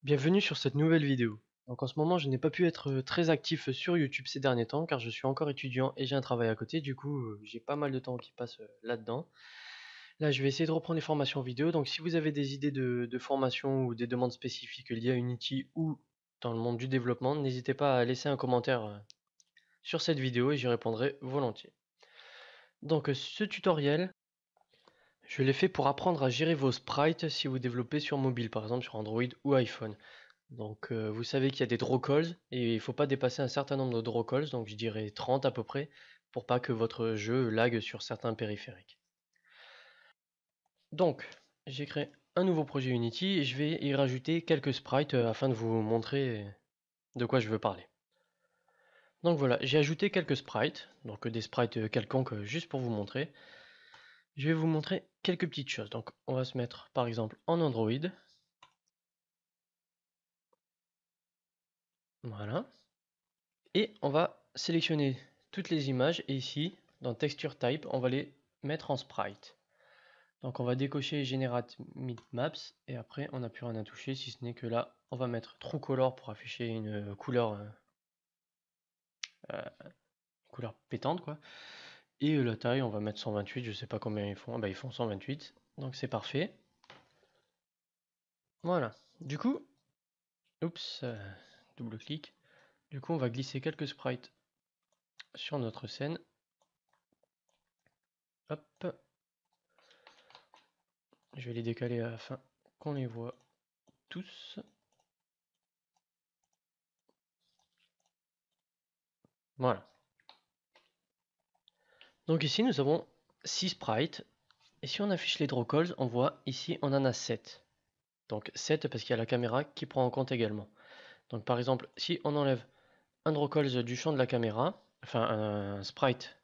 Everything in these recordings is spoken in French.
Bienvenue sur cette nouvelle vidéo. Donc en ce moment je n'ai pas pu être très actif sur YouTube ces derniers temps car je suis encore étudiant et j'ai un travail à côté, du coup j'ai pas mal de temps qui passe là-dedans. Là je vais essayer de reprendre les formations vidéo, donc si vous avez des idées de formation ou des demandes spécifiques liées à Unity ou dans le monde du développement, n'hésitez pas à laisser un commentaire sur cette vidéo et j'y répondrai volontiers. Donc ce tutoriel, je l'ai fait pour apprendre à gérer vos sprites si vous développez sur mobile, par exemple sur Android ou iPhone. Donc vous savez qu'il y a des draw calls et il ne faut pas dépasser un certain nombre de draw calls, donc je dirais 30 à peu près, pour pas que votre jeu lag sur certains périphériques. Donc j'ai créé un nouveau projet Unity et je vais y rajouter quelques sprites afin de vous montrer de quoi je veux parler. Donc voilà, j'ai ajouté quelques sprites, donc des sprites quelconques juste pour vous montrer. Je vais vous montrer quelques petites choses. Donc on va se mettre par exemple en Android. Voilà. Et on va sélectionner toutes les images et ici, dans Texture Type, on va les mettre en sprite. Donc on va décocher Generate Maps et après on n'a plus rien à toucher si ce n'est que là, on va mettre True Color pour afficher une couleur, couleur pétante quoi. Et la taille, on va mettre 128, je sais pas combien ils font. Ah bah, ils font 128, donc c'est parfait. Voilà. Du coup, oups, double clic. Du coup, on va glisser quelques sprites sur notre scène. Hop. Je vais les décaler afin qu'on les voit tous. Voilà. Donc ici, nous avons 6 sprites. Et si on affiche les draw calls, on voit ici, on en a 7. Donc 7 parce qu'il y a la caméra qui prend en compte également. Donc par exemple, si on enlève un draw calls du champ de la caméra, enfin un sprite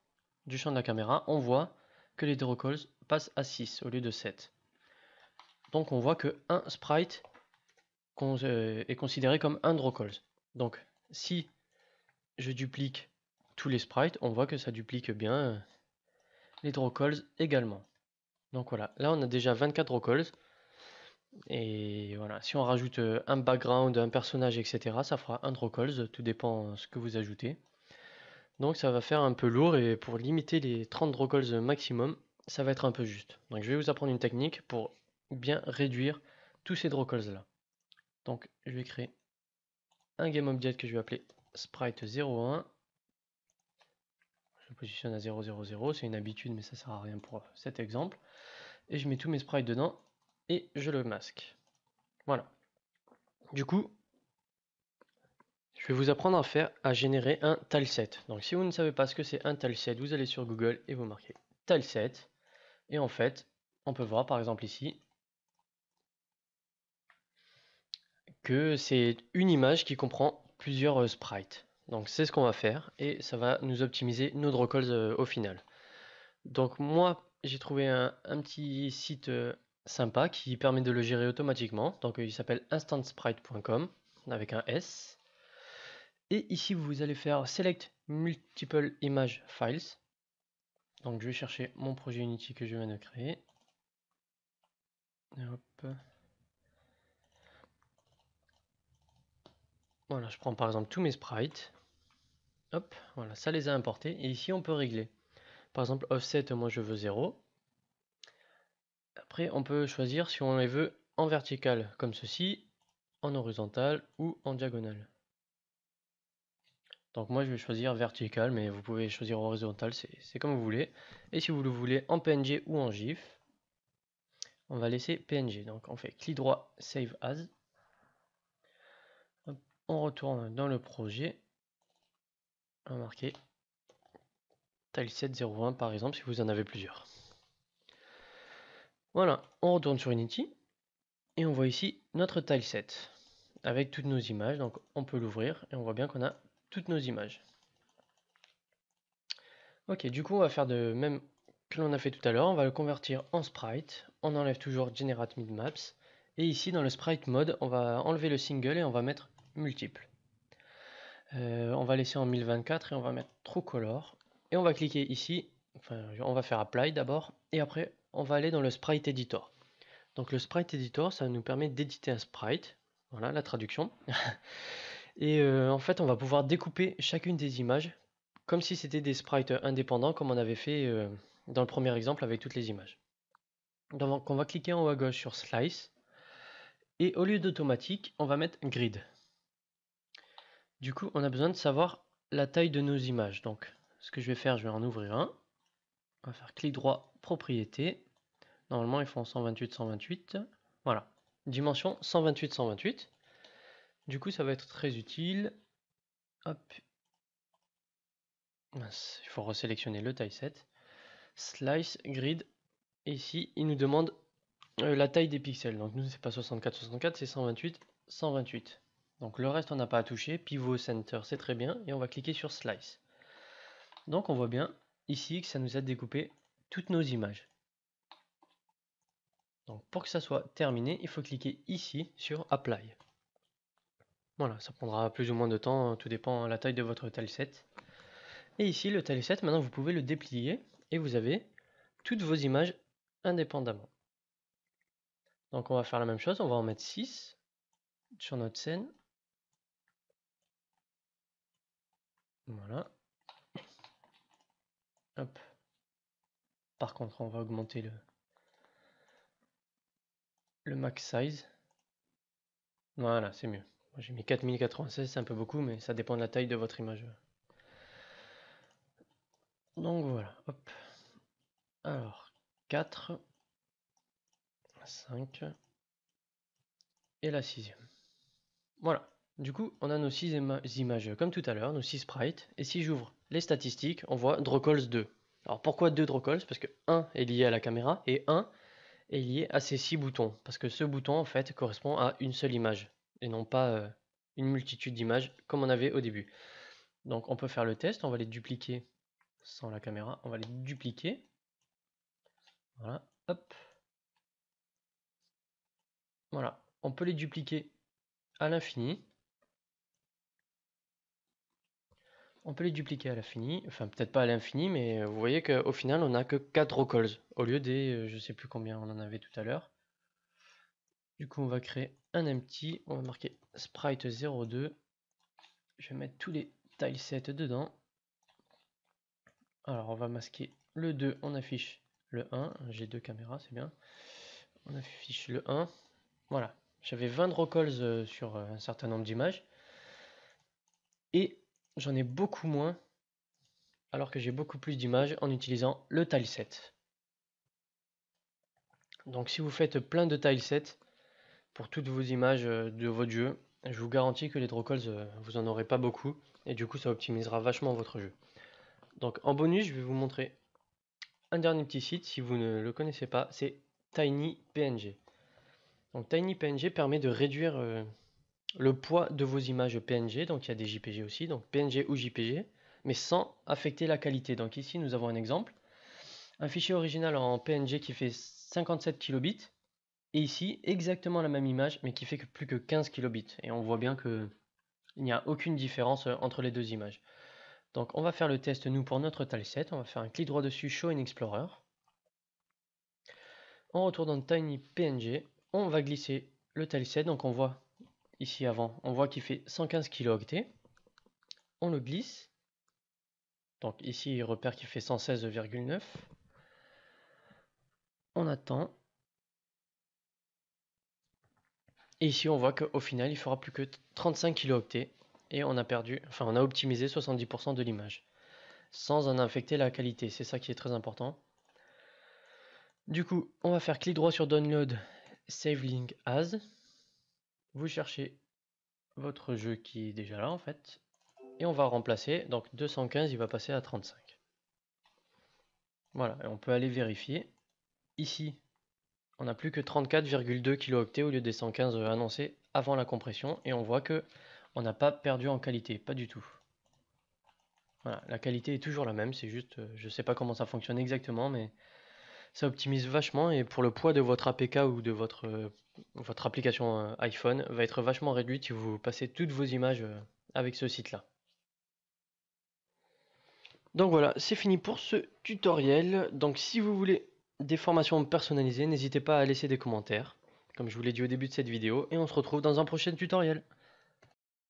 du champ de la caméra, on voit que les draw calls passent à 6 au lieu de 7. Donc on voit que un sprite est considéré comme un draw calls. Donc si je duplique tous les sprites, on voit que ça duplique bien les draw calls également. Donc voilà, là on a déjà 24 draw calls. Et voilà, si on rajoute un background, un personnage, etc., ça fera un draw calls, tout dépend ce que vous ajoutez. Donc ça va faire un peu lourd et pour limiter les 30 draw calls maximum, ça va être un peu juste. Donc je vais vous apprendre une technique pour bien réduire tous ces draw calls là. Donc je vais créer un GameObject que je vais appeler sprite01. Je le positionne à 000, c'est une habitude mais ça sert à rien pour cet exemple. Et je mets tous mes sprites dedans et je le masque. Voilà. Du coup, je vais vous apprendre à générer un tileset. Donc si vous ne savez pas ce que c'est un tileset, vous allez sur Google et vous marquez tileset. Et en fait, on peut voir par exemple ici que c'est une image qui comprend plusieurs sprites. Donc c'est ce qu'on va faire et ça va nous optimiser nos draw calls au final. Donc moi j'ai trouvé un petit site sympa qui permet de le gérer automatiquement. Donc il s'appelle instantsprite.com avec un S. Et ici vous allez faire Select Multiple Image Files. Donc je vais chercher mon projet Unity que je viens de créer. Hop. Voilà, je prends par exemple tous mes sprites. Hop, voilà, ça les a importés. Et ici on peut régler. Par exemple offset, moi je veux 0. Après on peut choisir si on les veut en vertical comme ceci, en horizontal ou en diagonale. Donc moi je vais choisir vertical, mais vous pouvez choisir horizontal, c'est comme vous voulez. Et si vous le voulez en PNG ou en GIF, on va laisser PNG. Donc on fait clic droit, Save As. Hop, on retourne dans le projet. On va marquer tileset01 par exemple si vous en avez plusieurs. Voilà, on retourne sur Unity et on voit ici notre tileset avec toutes nos images. Donc on peut l'ouvrir et on voit bien qu'on a toutes nos images. Ok, du coup on va faire de même que l'on a fait tout à l'heure, on va le convertir en sprite. On enlève toujours Generate Midmaps et ici dans le sprite mode on va enlever le single et on va mettre multiple. On va laisser en 1024 et on va mettre True Color et on va cliquer ici, enfin on va faire Apply d'abord et après on va aller dans le Sprite Editor. Donc le Sprite Editor ça nous permet d'éditer un sprite. Voilà la traduction. Et en fait, on va pouvoir découper chacune des images comme si c'était des sprites indépendants, comme on avait fait dans le premier exemple avec toutes les images. Donc on va cliquer en haut à gauche sur Slice. Et au lieu d'automatique, on va mettre Grid. Du coup, on a besoin de savoir la taille de nos images. Donc, ce que je vais faire, je vais en ouvrir un. On va faire clic droit, propriété. Normalement, ils font 128, 128. Voilà. Dimension 128, 128. Du coup, ça va être très utile. Hop. Mince, il faut resélectionner le typeset. Slice, grid. Et ici, il nous demande la taille des pixels. Donc, nous, c'est pas 64, 64, c'est 128, 128. Donc, le reste, on n'a pas à toucher. Pivot, center, c'est très bien. Et on va cliquer sur Slice. Donc, on voit bien ici que ça nous a découpé toutes nos images. Donc, pour que ça soit terminé, il faut cliquer ici sur Apply. Voilà, ça prendra plus ou moins de temps, tout dépend de la taille de votre tileset. Et ici, le tileset, maintenant vous pouvez le déplier et vous avez toutes vos images indépendamment. Donc on va faire la même chose, on va en mettre 6 sur notre scène. Voilà. Hop. Par contre, on va augmenter le max size. Voilà, c'est mieux. J'ai mis 4096, c'est un peu beaucoup, mais ça dépend de la taille de votre image. Donc voilà, hop. Alors, 4, 5 et la 6e. Voilà. Du coup, on a nos 6 images comme tout à l'heure, nos 6 sprites. Et si j'ouvre les statistiques, on voit drawcalls 2. Alors pourquoi 2 drawcalls? Parce que 1 est lié à la caméra et 1 est lié à ces 6 boutons. Parce que ce bouton, en fait, correspond à une seule image et non pas une multitude d'images comme on avait au début. Donc on peut faire le test, on va les dupliquer sans la caméra, on va les dupliquer. Voilà, hop. Voilà, on peut les dupliquer à l'infini. On peut les dupliquer à l'infini, enfin peut-être pas à l'infini, mais vous voyez qu'au final on n'a que 4 drawcalls au lieu des je sais plus combien on en avait tout à l'heure. Du coup on va créer un empty, on va marquer sprite 02. Je vais mettre tous les tilesets dedans. Alors on va masquer le 2, on affiche le 1, j'ai 2 caméras, c'est bien. On affiche le 1, voilà. J'avais 20 drawcalls sur un certain nombre d'images. Et j'en ai beaucoup moins alors que j'ai beaucoup plus d'images en utilisant le tileset. Donc si vous faites plein de tilesets pour toutes vos images de votre jeu, je vous garantis que les drawcalls, vous en aurez pas beaucoup et du coup ça optimisera vachement votre jeu. Donc en bonus, je vais vous montrer un dernier petit site si vous ne le connaissez pas, c'est TinyPNG. Donc TinyPNG permet de réduire le poids de vos images PNG, donc il y a des JPG aussi, donc PNG ou JPG, mais sans affecter la qualité. Donc ici nous avons un exemple, un fichier original en PNG qui fait 57 kilobits, et ici exactement la même image mais qui fait que plus que 15 kilobits, et on voit bien que il n'y a aucune différence entre les deux images. Donc on va faire le test nous pour notre tileset, on va faire un clic droit dessus, Show in Explorer. On retourne dans TinyPNG, on va glisser le tileset, donc on voit ici avant, on voit qu'il fait 115 kilooctets. On le glisse. Donc ici, il repère qu'il fait 116,9. On attend. Et ici, on voit qu'au final, il fera plus que 35 kilooctets. Et on a perdu, enfin, on a optimisé 70% de l'image. Sans en infecter la qualité. C'est ça qui est très important. Du coup, on va faire clic droit sur Download, Save Link As. Vous cherchez votre jeu qui est déjà là, en fait. Et on va remplacer. Donc 215, il va passer à 35. Voilà, et on peut aller vérifier. Ici, on n'a plus que 34,2 kilooctets au lieu des 115 annoncés avant la compression, et on voit que on n'a pas perdu en qualité, pas du tout. Voilà, la qualité est toujours la même, c'est juste, je sais pas comment ça fonctionne exactement, mais ça optimise vachement, et pour le poids de votre APK ou de votre application iPhone, va être vachement réduit si vous passez toutes vos images avec ce site-là. Donc voilà, c'est fini pour ce tutoriel. Donc si vous voulez des formations personnalisées, n'hésitez pas à laisser des commentaires. comme je vous l'ai dit au début de cette vidéo, et on se retrouve dans un prochain tutoriel.